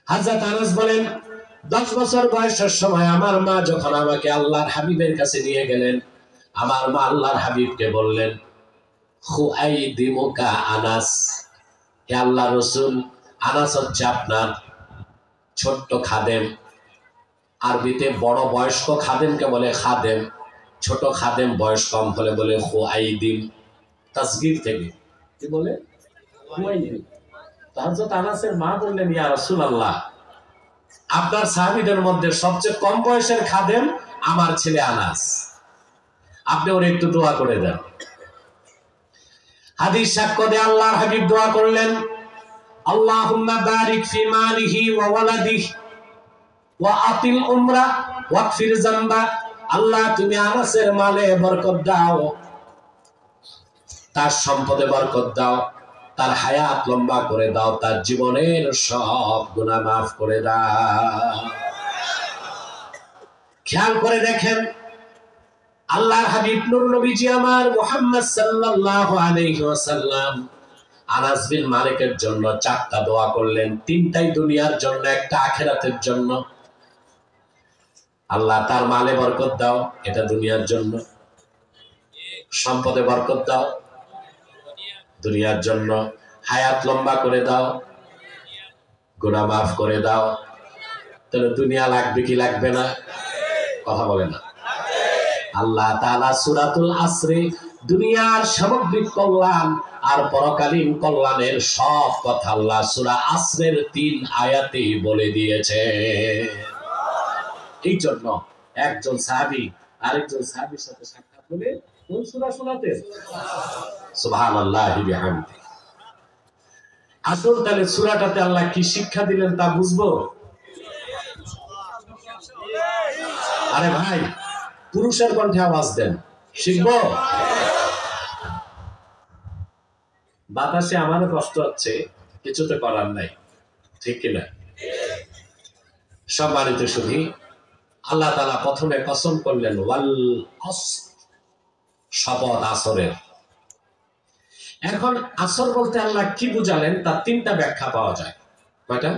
হযরত আনাস বলেন 10 বছর বয়সের সময় আমার মা যখন আমাকে আল্লাহর হাবিবের কাছে নিয়ে গেলেন, আমার মা আল্লাহর হাবিবকে বললেন, খুআইদিমুকা আনাস, হে আল্লাহর রাসূল, আনাস হচ্ছে আপনার ছোট্ট খাদেম। আরবিতে বড় বয়স্ক খাদেমকে বলে খাদেম, ছোট খাদেম বয়স কম হলে বলে খুআইদিম, তাসগীর থেকে কি বলে খুআইদিম। হযরত আনাসের মা বললেন, ইয়া রাসূলুল্লাহ, আপনার সাহাবীদের মধ্যে সবচেয়ে কম বয়সের খাদেম আমার ছেলে আনাস, আপনি ওর একটু দোয়া করে দেন। হাদিস সাক্ষ্য দিয়ে আল্লাহর হাবিব দোয়া করলেন, আল্লাহুম্মা বারিক ফি মালিহি ওয়া ওয়ালাদিহি ওয়া আতিল উমরা ওয়াগফির যামবা। আল্লাহ তুমি আনাসের মালে বরকত দাও, তার সম্পদে বরকত দাও, তার হায়াত লম্বা করে দাও, তার জীবনের সব গুনাহ মাফ করে দাও। খেয়াল করে দেখেন, আল্লাহর হাবিব নূর নবীজি আমার মুহাম্মদ সাল্লাল্লাহু আলাইহি ওয়াসাল্লাম আনাস বিন মালিকের জন্য 4টা দোয়া করলেন, 3টাই দুনিয়ার জন্য, একটা আখিরাতের জন্য। আল্লাহ তার মালে বরকত দাও, এটা দুনিয়ার জন্য। সম্পদে বরকত দাও, দুনিয়ার জন্য। হায়াত লম্বা করে দাও, গুনাহ মাফ করে দাও। তাহলে দুনিয়া লাগবে কি লাগবে না? কথা বলে না। আল্লাহ তাআলা সূরাতুল আসরে দুনিয়ার সামগ্রিক কল্যাণ আর পরকালীন কল্যাণের সব কথা আল্লাহ সূরা আসরের 3 আয়াতে বলে দিয়েছে। এই জন্য একজন সাহাবী আরেকজন সাহাবীর সাথে সাক্ষাৎ হলে কোন সূরা শোনাতে? সুবহানাল্লাহি বিহামদি। আসল তাহলে সূরাটাতে আল্লাহ কি শিক্ষা দিলেন তা বুঝবো? আরে ভাই, পুরুষের কণ্ঠে আওয়াজ দেন, শিখবো? বাতাসে আমারও কষ্ট হচ্ছে, কিছু তো করার নাই, ঠিক কিনা? সম্মানিত শুধু আল্লাহ তাআলা প্রথমে কসম করলেন ওয়াল আসর, শপথ আসরের। এখন আসর বলতে আল্লাহ কি বুঝালেন তার 3টা ব্যাখ্যা পাওয়া যায়। কয়টা?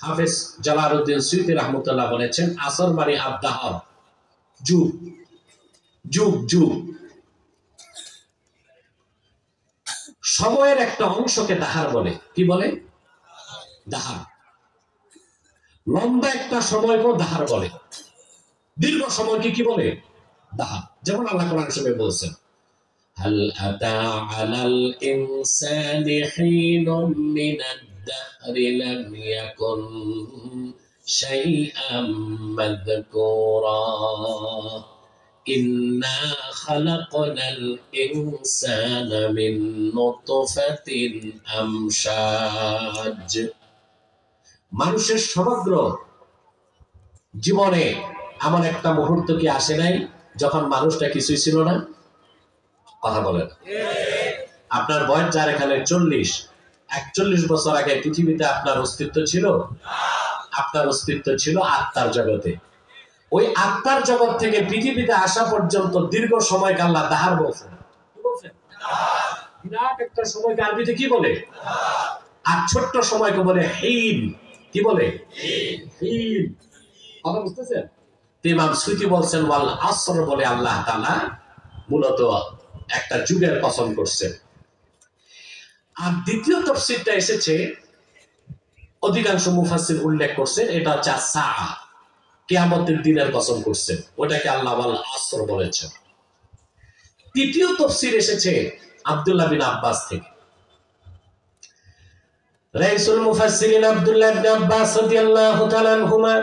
হাফেজ জালালউদ্দিন সুয়ুতী রাহমাতুল্লাহ বলেছেন, আসর মানে আদ-দাহর, যুগ, যুগ যুগ। সময়ের একটা অংশকে দাহার বলে। কি বলে? দাহার। লম্বা একটা সময়কে দাহার বলে, দীর্ঘ সময়কে কি বলে? দাহার। যেমন আল্লাহ কোরআন শরীফে বলেছেন, হাল আতা আলাল ইনসানি হিনুম মিনাদ দাহরি লাম ইয়াকুন শাইআম মাযকুরা ইন্না খালাকনাল ইনসানা মিন নুতফাতিন আমশাজ। মানুষের সমগ্র জীবনে এমন একটা মুহূর্ত কি আসে নাই যখন মানুষটা কিছুই ছিল না? কথা বলেন। আপনার বয়স যার এখানে 40-41 বছর আগে পৃথিবীতে আপনার অস্তিত্ব ছিল? আপনার অস্তিত্ব ছিল আত্মার জগতে। ওই আত্মার জগৎ থেকে পৃথিবীতে আসা পর্যন্ত দীর্ঘ সময়কে আল্লাহ দাহার বলছেন। কি বলছেন? বিরাট একটা সময়কে আরবিতে কি বলে? আর ছোট্ট সময়কে বলে হিন। কি বলে? হিন। কথা বুঝতেছেন? ইমাম সুয়ুতী বলছেন ওয়াল আসর বলে আল্লাহ তাআলা মূলত একটা যুগের কসম করছেন। আর দ্বিতীয় তাফসীরটা এসেছে, অধিকাংশ মুফাসসির উল্লেখ করছেন, এটা হচ্ছে সাআ, কিয়ামতের দিনের কসম করছেন, ওটাকে আল্লাহ ওয়াল আসর বলেছেন। তৃতীয় তাফসীর এসেছে আব্দুল্লাহ বিন আব্বাস থেকে। রাইসুল মুফাসসিরিন আব্দুল্লাহ ইবনে আব্বাস রাদিয়াল্লাহু তাআলা আনহুমা,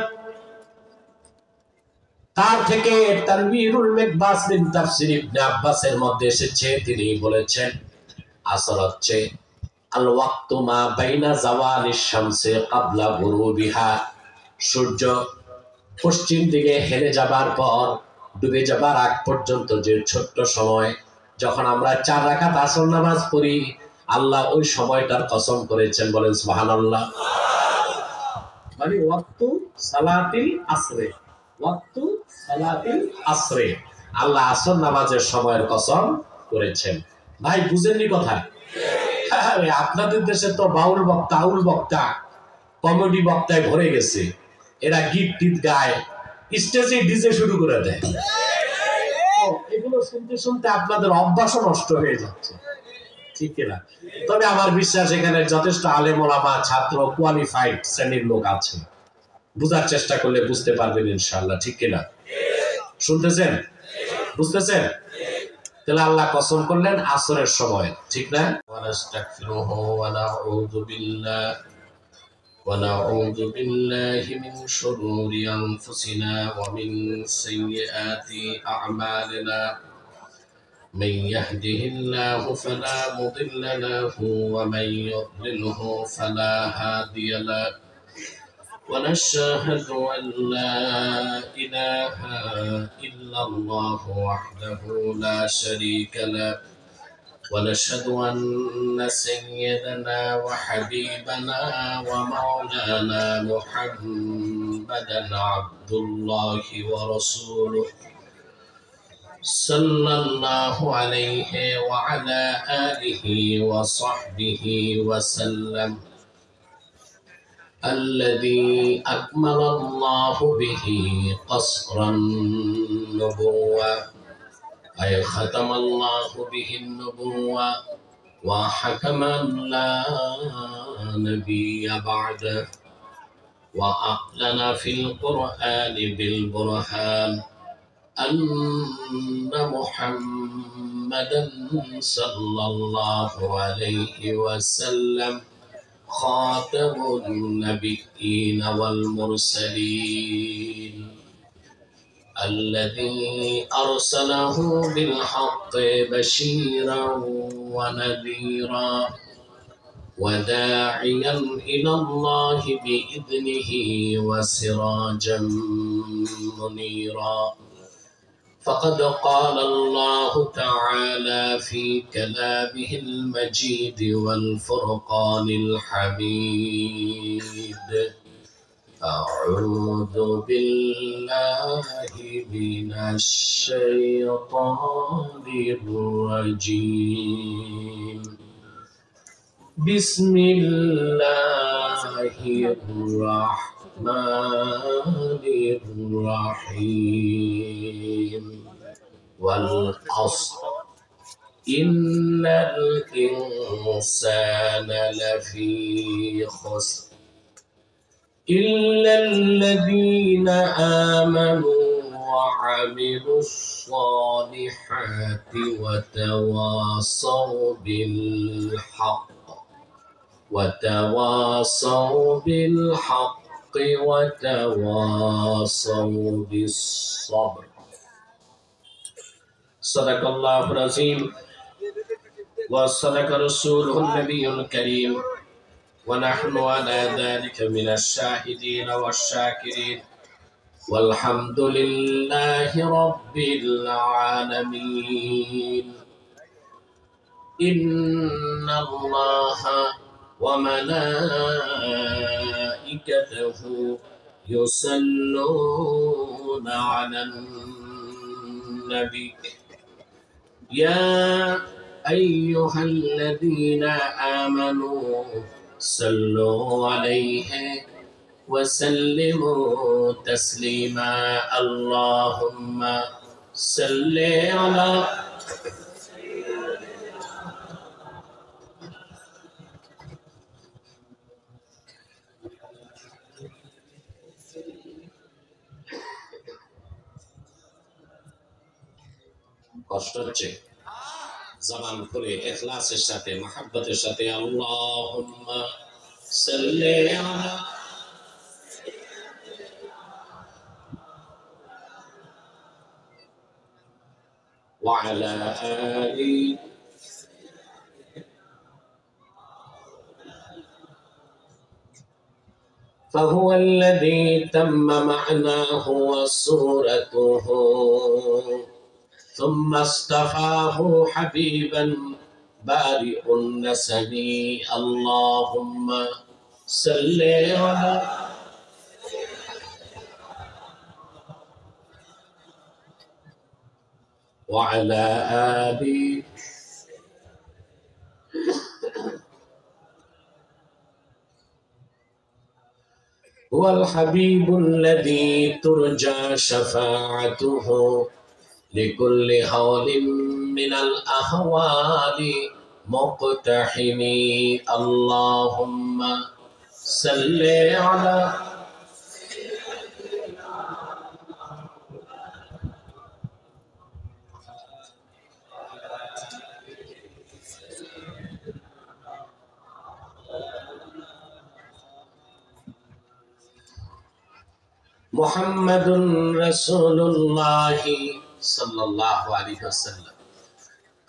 তার থেকে তানবীরুল মিকবাস বিন তাফসীর ইবনে আব্বাসের মধ্যে এসেছে, তিনি বলেছেন আসর হচ্ছে আল ওয়াক্তু মা বাইনা জাওয়ালিশ শামসি ক্বাবলা গুরুবিহা, সূর্য পশ্চিম দিকে হেলে যাবার পর ডুবে যাবার আগ পর্যন্ত যে ছোট্ট সময়, যখন আমরা 4 রাকাত আসর নামাজ পড়ি, আল্লাহ ওই সময়টার কসম করেছেন। বলেন সুবহানাল্লাহ। মানে ওয়াক্তু সালাতিল আসরে, ওয়াক্তু সালাতিল আসরে, আল্লাহ আসর নামাজের সময়ের কসম করেছেন। ভাই বুঝেননি কথা? আরে আপনাদের দেশে তো বাউল বক্তা, আউল বক্তা, কমেডি বক্তায় ভরে গেছে, এরা গীত টিত গায়, স্টেজে ডিজে শুরু করে দেয়। এগুলো শুনতে শুনতে আপনাদের অভ্যাসও নষ্ট হয়ে যাচ্ছে, ঠিক কিনা? তবে আমার বিশ্বাস এখানে যথেষ্ট আলেম ওলামা, ছাত্র, কোয়ালিফাইড শ্রেণীর লোক আছে, বুঝার চেষ্টা করলে বুঝতে পারবেন ইনশাআল্লাহ, ঠিক কিনা? শুনতেছেন, বুঝতেছেন? তাহলে আল্লাহ কসম করলেন আসরের সময়, ঠিক না? ونعوذ بالله من شرور أنفسنا ومن سيئات أعمالنا من يهده الله فلا مضل له ومن يضلله فلا هادي له ونشهد أن لا إله إلا الله وحده لا شريك له ونشهد أن سيدنا وحبيبنا ومولانا محمدا عبد الله ورسوله صلى الله عليه وعلى آله وصحبه وسلم الذي أكمل الله به قصر النبوة أي ختم الله به النبوة وحكم لا نبي بعده وأعلن في القرآن بالبرهان أن محمدا صلى الله عليه وسلم خاتم النبيين والمرسلين الذي أرسله بالحق بشيرا ونذيرا وداعيا إلى الله بإذنه وسراجا منيرا فقد قال الله تعالى في كلامه المجيد والفرقان الحميد أعوذ بالله من الشيطان الرجيم بسم الله الرحمن الرحيم والعصر إن الإنسان لفي خسر إلا الذين آمنوا وعملوا الصالحات وتواصوا بالحق وتواصوا بالصبر صدق الله العظيم وصدق رسوله النبي الكريم ونحن على ذلك من الشاهدين والشاكرين والحمد لله رب العالمين إن الله وملائكته يصلون على النبي يا أيها الذين آمنوا صلوا عليه وسلموا تسليما اللهم صل على কষ্ট হচ্ছে জবান খুলে ইখলাসের সাথে মহব্বতের সাথে আল্লাহুম্মা সাল্লি আলা ওয়া আলা আলি فهو الذي تم معناه وصورته ثم اصطفاه حبيبا بارئ النسب اللهم صل على وعلى آله هو الحبيب الذي ترجى شفاعته لكل هول من الأهوال مقتحمي اللهم صل على محمد رسول الله صلى الله عليه وسلم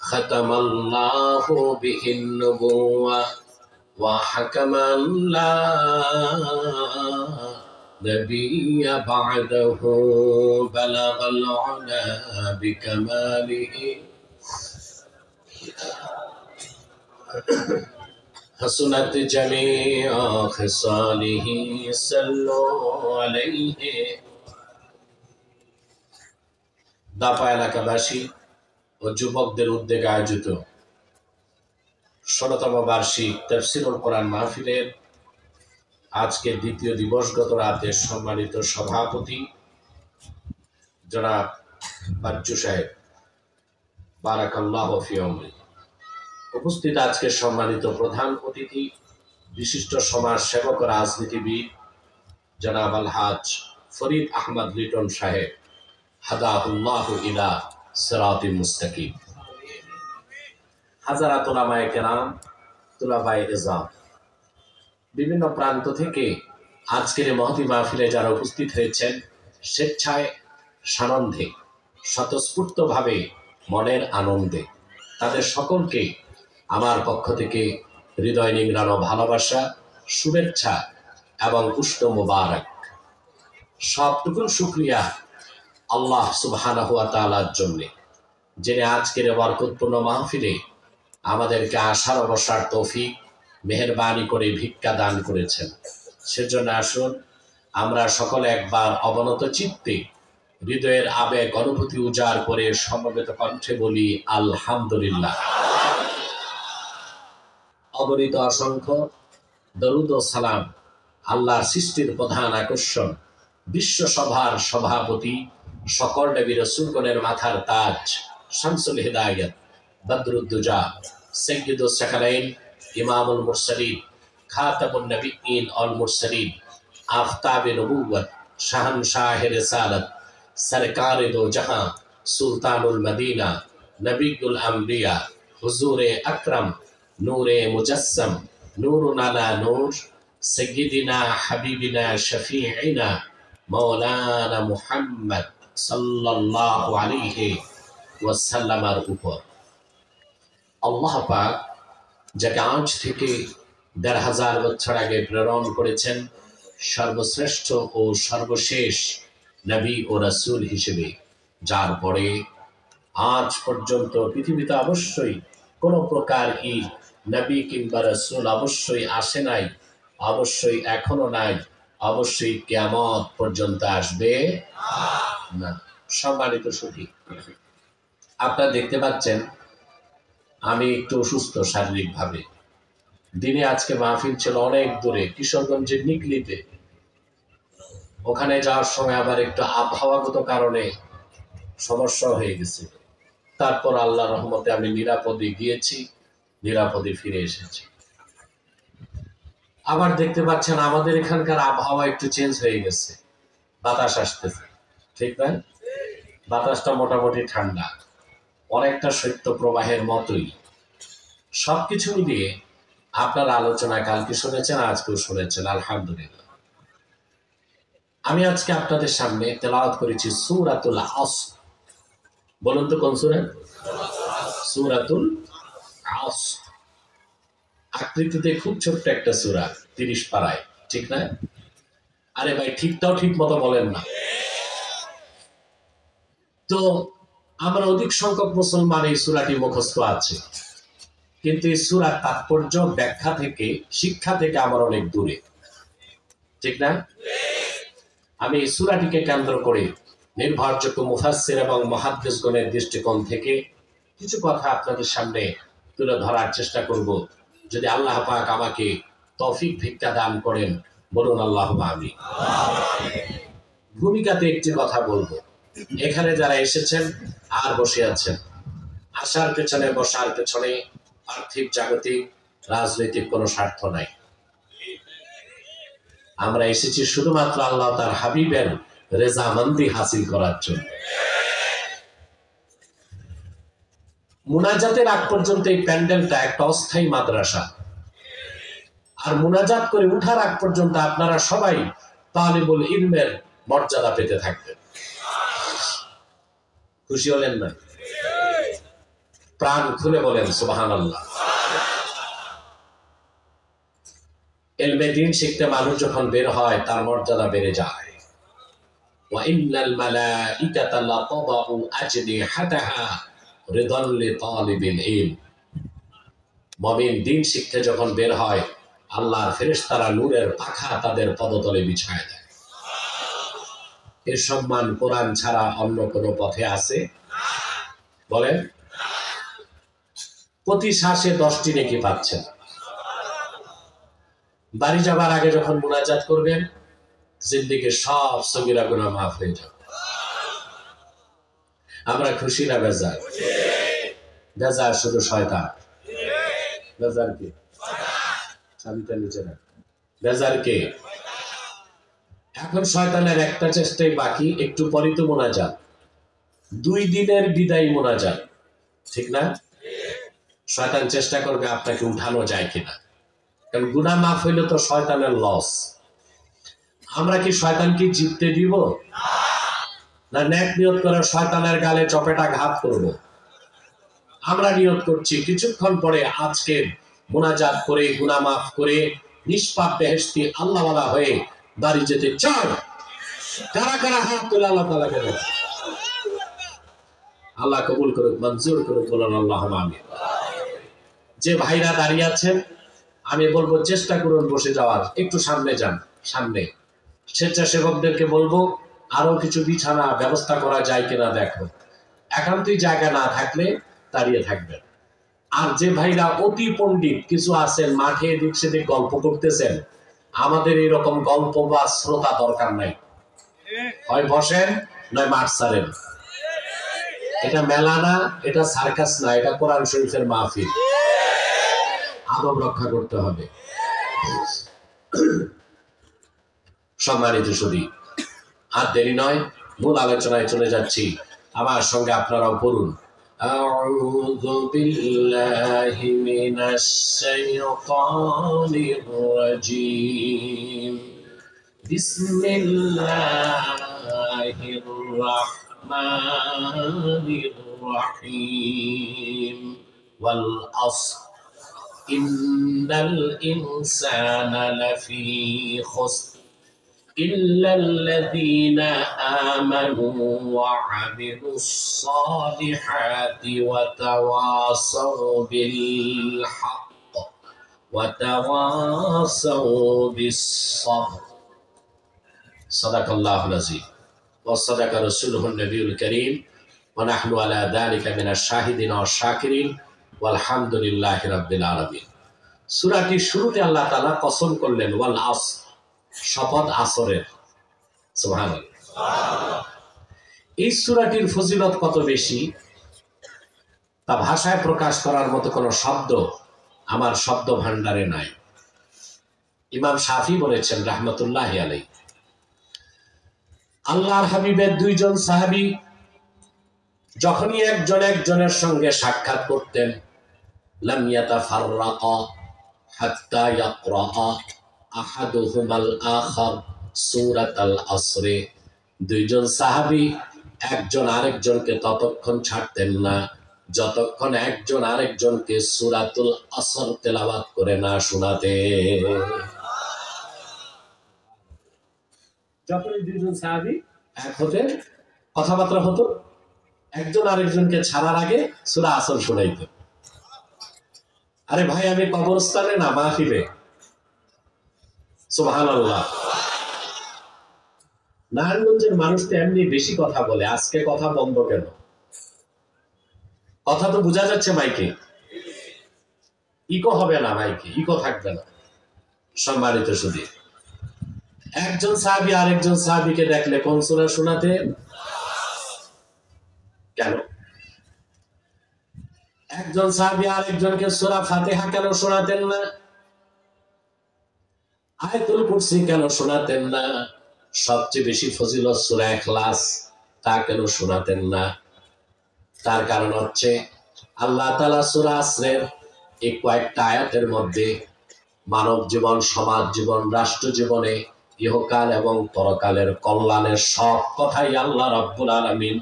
ختم الله به النبوة وحكما لا نبي بعده بلغ العلا بكماله حسنت جميع خصاله صلوا عليه দাপা এলাকাবাসী ও যুবকদের উদ্যোগে আয়োজিত ১৬তম বার্ষিক তাফসীরুল কোরআন মাহফিলের আজকে দ্বিতীয় দিবসগত রাতের সম্মানিত সভাপতি জনাব বাচ্চু সাহেব বারাকাল্লাহু ফি উমরি, উপস্থিত আজকের সম্মানিত প্রধান অতিথি বিশিষ্ট সমাজ সেবক ও রাজনীতিবিদ জনাব আলহাজ ফরিদ আহমদ লিটন সাহেব হাদাহুল্লাহু ইলা সিরাতিল মুস্তাকিম, হাজারাত উলামায়ে কেরাম, তুলাবায়ে ইজাম, বিভিন্ন প্রান্ত থেকে আজকের এই মহতি মাহফিলে যারা উপস্থিত হয়েছেন, স্বেচ্ছায় সানন্দে স্বতঃস্ফূর্তভাবে মনের আনন্দে, তাদের সকলকে আমার পক্ষ থেকে হৃদয় নিংড়ানো ভালোবাসা, শুভেচ্ছা এবং উষ্ণ মোবারক। সবটুকুন শুকরিয়া আল্লাহ সুবহানাহু ওয়া তাআলার জন্য, যিনি আজকের বরকতপূর্ণ মাহফিলে আমাদেরকে আসার বসার তৌফিক মেহেরবানি করে ভিক্ষা দান করেছেন। সেজন্য আসুন আমরা সকলে একবার অবনত চিত্তে হৃদয়ের আবেগ অনুভূতি উজাড় করে সমবেত কণ্ঠে বলি আলহামদুলিল্লাহ। অগণিত অসংখ্য দরুদ ও সালাম আল্লাহর সৃষ্টির প্রধান আকর্ষণ, বিশ্বসভার সভাপতি, সকল নবী রাসূলগণের মাথার তাজ, শামসুল হিদায়াত, বদরুদ্দুজা, সাইয়্যিদুস সাকালাইন, ইমামুল মুরসালিন, খাতামুন নবিয়্যিন ওয়াল মুরসালিন, আফতাবে নবুওয়াত, শাহনশাহে রিসালাত, সরকারে দো জাহাঁ, সুলতানুল মদিনা, নবিয়ুল আম্বিয়া, হুজুরে আকরাম, নূরে মুজাসসাম, নূরুন আলা নূর, সাইয়্যিদিনা হাবিবিনা শফিঈনা মাওলানা মুহাম্মদ সাল্লাল্লাহু আলাইহি ওয়াসাল্লামের উপর আল্লাহ পাক যাকে আজ থেকে ১৫০০ বছর আগে প্রেরণ করেছেন সর্বশ্রেষ্ঠ ও সর্বশেষ নবী ও রাসূল হিসেবে, যার পরে আজ পর্যন্ত পৃথিবীতে অবশ্যই কোনো প্রকার নবী কিংবা রাসূল অবশ্যই আসে নাই, অবশ্যই এখনো নাই, অবশ্যই কিয়ামত পর্যন্ত আসবে না। সম্মানিত সুধী, আপনারা দেখতে পাচ্ছেন আমি একটু অসুস্থ শারীরিকভাবে। দিনে আজকে মাহফিল ছিল অনেক দূরে, কিশোরগঞ্জের নিকলিতে। ওখানে যাওয়ার সময় আবার একটু আবহাওয়াগত কারণে সমস্যা হয়ে গেছে। তারপর আল্লাহর রহমতে আমি নিরাপদে গিয়েছি, নিরাপদে ফিরে এসেছি। আবার দেখতে পাচ্ছেন আমাদের এখানকার আবহাওয়া একটু চেঞ্জ হয়ে গেছে, বাতাস আসতেছে, ঠিক না? বাতাসটা মোটামুটি ঠান্ডা, অনেকটা শৈত্য প্রবাহের মতোই। সবকিছু মিলিয়ে আপনার আলোচনা কালকে শুনেছেন, আজকেও শুনেছেন, আলহামদুলিল্লাহ। আমি আজকে আপনাদের সামনে তেলাওয়াত করেছি সূরাতুল আসর। বলুন তো কোন সূরা? সূরাতুল আসর। আকৃতিতে খুব ছোট্ট একটা সূরা, ৩০ পারায়, ঠিক না? আরে ভাই, ঠিকটাও ঠিক মতো বলেন না। তো আমরা অধিক সংখ্যক মুসলমান এই সূরাটি মুখস্থ আছে, কিন্তু এই সূরার তাৎপর্য, ব্যাখ্যা থেকে, শিক্ষা থেকে আমার অনেক দূরে, ঠিক না? আমি এই সূরাটিকে কেন্দ্র করে নির্ভরযোগ্য মুফাসসির এবং মুহাদ্দিসগণের দৃষ্টিকোণ থেকে কিছু কথা আপনাদের সামনে তুলে ধরার চেষ্টা করব। যদি আল্লাহ পাক আমাকে তৌফিক ভিক্ষা দান করেন, বলুন আল্লাহুম্মা আমিন। ভূমিকাতে একটি কথা বলবো, এখানে যারা এসেছেন আর বসে আছেন, আসার পেছনে বসার পেছনে আর্থিক জাগতিক রাজনৈতিক কোনো স্বার্থ নাই। আমরা এসেছি শুধুমাত্র আল্লাহ তার হাবিবের রেজামন্দি হাসিল করার জন্য। মুনাজাতের আগ পর্যন্ত এই প্যান্ডেলটা একটা অস্থায়ী মাদ্রাসা, আর মুনাজাত করে উঠার আগ পর্যন্ত আপনারা সবাই তালিবুল ইলমের মর্যাদা পেতে থাকবেন। খুশি হলেন না? প্রাণ খুলে বলেন সুবহানাল্লাহ। ইলমে দ্বীন শিখতে মানুষ যখন বের হয় তার মর্যাদা বেড়ে যায়। ওয়া ইন্নাল মালাইকাতা লাতাদউ আজনিহাতাহা রিদাল লিতালিবিল ইলম। মুমিন দ্বীন শিখতে যখন বের হয় আল্লাহর ফেরেশতারা নূরের পাখা তাদের পদতলে বিছায় দেয়। এর সম্মান কোরআন ছাড়া অন্য কোনো পথে আছে? বলেন। প্রতি শ্বাসে 10টি নেকি পাচ্ছেন। বাড়ি যাবার আগে যখন মুনাজাত করবেন জিন্দেগির সব সগীরা গুনাহ মাফ হয়ে যাবে। আমরা খুশি না বেজার? বেজার শুধু শয়তান। বেজার কে? চাবিটা নিচে রাখ। বেজার কে? এখন শয়তানের একটা চেষ্টাই বাকি, একটু পরে তো মুনাজাত, 2 দিনের বিদায় মুনাজাত, ঠিক না? শয়তান চেষ্টা করবে আপনাকে উঠানো যায় কিনা, কারণ গুনাহ মাফ হইলে তো শয়তানের লস। আমরা কি শয়তানকে জিততে দিব? না নেক নিয়ত করে শয়তানের গালে চপেটা ঘাত করব? আমরা নিয়ত করছি কিছুক্ষণ পরে আজকে মুনাজাত করে গুনাহ মাফ করে নিষ্পাপ বেহেশতি আল্লাহওয়ালা হয়ে বাড়ি যেতে চাই। কারা কারা হাত তুলে আল্লাহ তাআলাকে দেন। আল্লাহ কবুল করুক, মঞ্জুর করুক, বলুন আল্লাহুম্মা আমিন। যে ভাইরা দাঁড়িয়ে আছেন আমি বলবো চেষ্টা করুন বসে যাওয়ার, একটু সামনে যান। সামনে স্বেচ্ছাসেবকদেরকে বলবো আরো কিছু বিছানা ব্যবস্থা করা যায় কিনা দেখো। একান্তই জায়গা না থাকলে দাঁড়িয়ে থাকবেন। আর যে ভাইরা অতি পণ্ডিত কিছু আছেন মাঠে এদিক সেদিক গল্প করতেছেন, আমাদের এরকম গল্প বা শ্রোতা দরকার নাই। হয় বসেন নয় মাঠ ছাড়েন। এটা মেলা না, এটা সার্কাস না, এটা কোরআন শরীফের মাহফিল। আদব রক্ষা করতে হবে। সম্মানিত সুধী, আর দেরি নয়, মূল আলোচনায় চলে যাচ্ছি। আমার সঙ্গে আপনারাও পড়ুন। আউযু বিল্লাহি মিনাশ শাইতানির রাজীম। বিসমিল্লাহির রাহমানির রাহিম। ওয়াল আসর ইন্নাল ইনসানা লাফি খুসর إلا الذين آمنوا وعملوا الصالحات وتواصوا بالحق وتواصوا بالصبر صدق الله العظيم وصدق رسوله النبي الكريم ونحن على ذلك من الشاهدين والشاكرين والحمد لله رب العالمين। সূরাটির শুরুতে আল্লাহ তাআলা কসম করলেন ওয়াল আসর, শপথ আসরের। সুবহানাল্লাহ। এই সূরাটির ফজিলত কত বেশি তা ভাষায় প্রকাশ করার মতো কোনো শব্দ আমার শব্দ ভান্ডারে নাই। ইমাম শাফি বলেছেন রাহমাতুল্লাহি আলাইহি, আল্লাহর হাবিবের 2 জন সাহাবী যখনই একজন একজনের সঙ্গে সাক্ষাৎ করতেন লাম ইয়াতাফাররাকা হাত্তা ইয়াকরা আহাদুহুমাল আখার সূরাতাল আসর। 2 জন সাহাবী একজন আরেকজনকে ততক্ষণ ছাড়তেন না যতক্ষণ একজন আরেকজনকে সূরাতুল আসর তেলাওয়াত করে না শোনাতে। যখনই 2 জন সাহাবী এক হতে কথাবার্তা হতো, একজন আরেকজনকে ছাড়ার আগে সূরা আসর শোনাইতো। আরে ভাই আমি কবরস্থানে না মাহফিলে। সুবহানাল্লাহ। নারায়ণগঞ্জের মানুষ তো এমনি বেশি কথা বলে, আজকে কথা বন্ধ কেন? কথা তো বোঝা যাচ্ছে মাইকে, ইকো হবে না, মাইকে ইকো থাকবে না। সম্মানিত সুধী, একজন সাহাবী আরেকজন সাহাবীকে দেখলে কোন সূরা শোনাতেন? কেন? একজন সাহাবী আরেকজনকে সূরা ফাতিহা কেন শোনাতেন না? আয়াতুল কুরসি কেন শোনাতেন না? সবচেয়ে বেশি ফজিলত সূরা ইখলাস, তা কেন শোনাতেন না? তার কারণ হচ্ছে আল্লাহ তাআলা সূরা আসরের এই কয়েকটা আয়াতের মধ্যে মানব জীবন, সমাজ জীবন, রাষ্ট্র জীবনে ইহকাল এবং পরকালের কল্যাণের সব কথাই আল্লাহ রাব্বুল আলামিন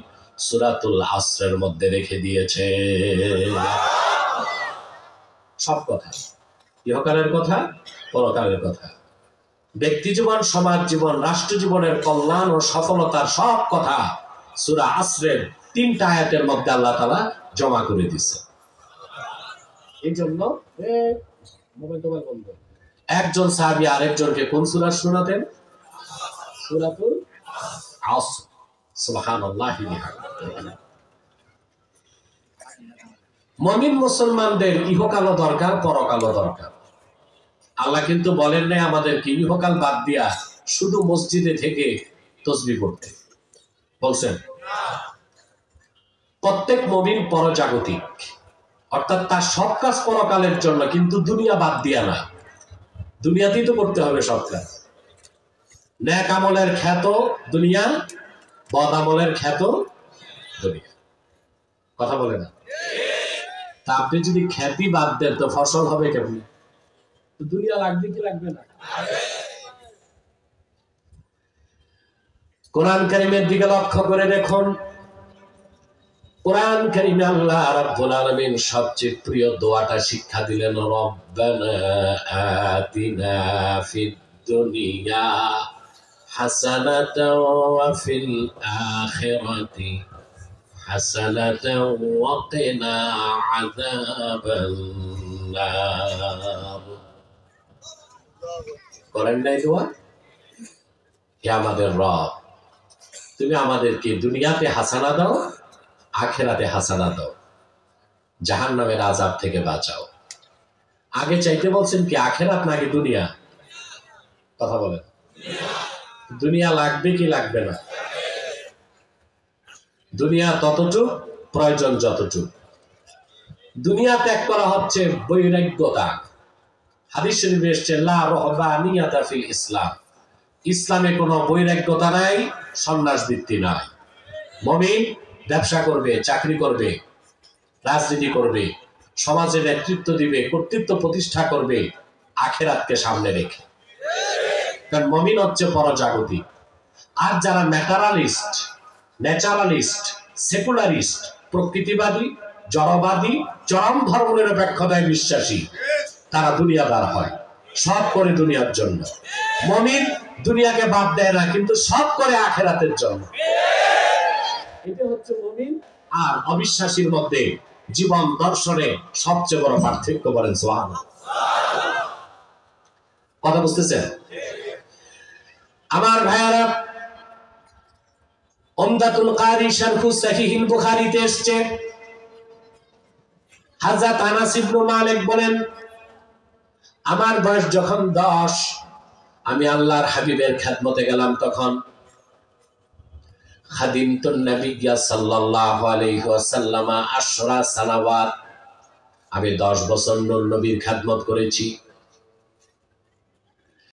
সূরাতুল আসরের মধ্যে রেখে দিয়েছে। সব কথা, ইহকালের কথা, পরকালের কথা, ব্যক্তি জীবন, সমাজ জীবন, রাষ্ট্র জীবনের কল্যাণ ও সফলতার সব কথা সূরা আসরের 3টা আয়াতের মধ্যে আল্লাহ তাআলা জমা করে দিয়েছে। এই জন্য একজন সাহাবী আরেকজনকে কোন সূরা শোনাতেন? সূরাতুল আসর। সুবহানাল্লাহি বিহামদিহি। মুমিন মুসলমানদের ইহকালও দরকার, পরকালও দরকার। আল্লাহ কিন্তু বলেন নাই আমাদেরকে ইহকাল বাদ দিয়া শুধু মসজিদে থেকে তাসবিহ পড়তে, বলছেন? প্রত্যেক মুমিন পরজাগতিক, অর্থাৎ তার সব কাজ পরকালের জন্য, কিন্তু দুনিয়া বাদ দিয়া না। দুনিয়াতেই তো করতে হবে সব কাজ। নেক আমলের খ্যাত দুনিয়া, বদ আমলের খ্যাত দুনিয়া। কথা বলে না? তা আপনি যদি খ্যাতি বাদ দেন তো ফসল হবে কেমন? দুনিয়া লাগবে কি লাগবে না? কোরআন কারীমের দিকে লক্ষ্য করে দেখুন। কোরআন কারীমে আল্লাহ রাব্বুল আলামিন সবচেয়ে প্রিয় দোয়াটা শিক্ষা দিলেন, রব্বানা আতিনা ফিদ দুনিয়া হাসানাতাও ওয়া ফিল আখিরাতি হাসানাতাও ওয়া কিনা আযাবান নার। করেন নাই দোয়া? হে আমাদের রব, তুমি আমাদেরকে দুনিয়াতে হাসানা দাও, আখিরাতে হাসানা দাও, জাহান্নামের আযাব থেকে বাঁচাও। আগে চাইতে বলছেন কি আখিরাত নাকি দুনিয়া? কথা বলেন। দুনিয়া লাগবে কি লাগবে না? দুনিয়া ততটুক প্রয়োজন যতটুক। দুনিয়া ত্যাগ করা হচ্ছে বৈরাগ্যতা। হাদিস শরীফে এসেছে লা রহবানিয়াতা ফিল ইসলাম। ইসলামে কোনো বৈরাগ্যতা নাই, সন্ন্যাস বৃত্তি নাই। মুমিন ব্যবসা করবে, চাকরি করবে, রাজনীতি করবে, সমাজে নেতৃত্ব দিবে, কর্তৃত্ব প্রতিষ্ঠা করবে আখিরাতকে সামনে রেখে। কারণ মুমিন হচ্ছে পরজাগতিক। আর যারা ম্যাটারালিস্ট, ন্যাচারালিস্ট, সেকুলারিস্ট, প্রকৃতিবাদী, জড়বাদী, চরম ধর্মনিরপেক্ষতায় বিশ্বাসী, তারা দুনিয়াদার হয়, সব করে দুনিয়ার জন্য। মুমিন দুনিয়াকে বাদ দেয় না, কিন্তু সব করে আখিরাতের জন্য। এটা হচ্ছে মুমিন আর অবিশ্বাসীর মধ্যে জীবন দর্শনে সবচেয়ে বড় পার্থক্য। বলেন সুবহানাল্লাহ। কথা বুঝতেছেন? আমার ভাইয়ারা, উমদাতুল কারি শারহু সহিহুল বুখারীতে এসেছে, হযরত আনাস ইবনে মালিক বলেন, আমার বয়স যখন 10, আমি আল্লাহর হাবিবের খেদমতে গেলাম। তখন খাদিমতুন নবিয়্যা সাল্লাল্লাহু আলাইহি ওয়াসাল্লাম 10 সানাওয়াত, আমি 10 বছর নবীর খেদমত করেছি।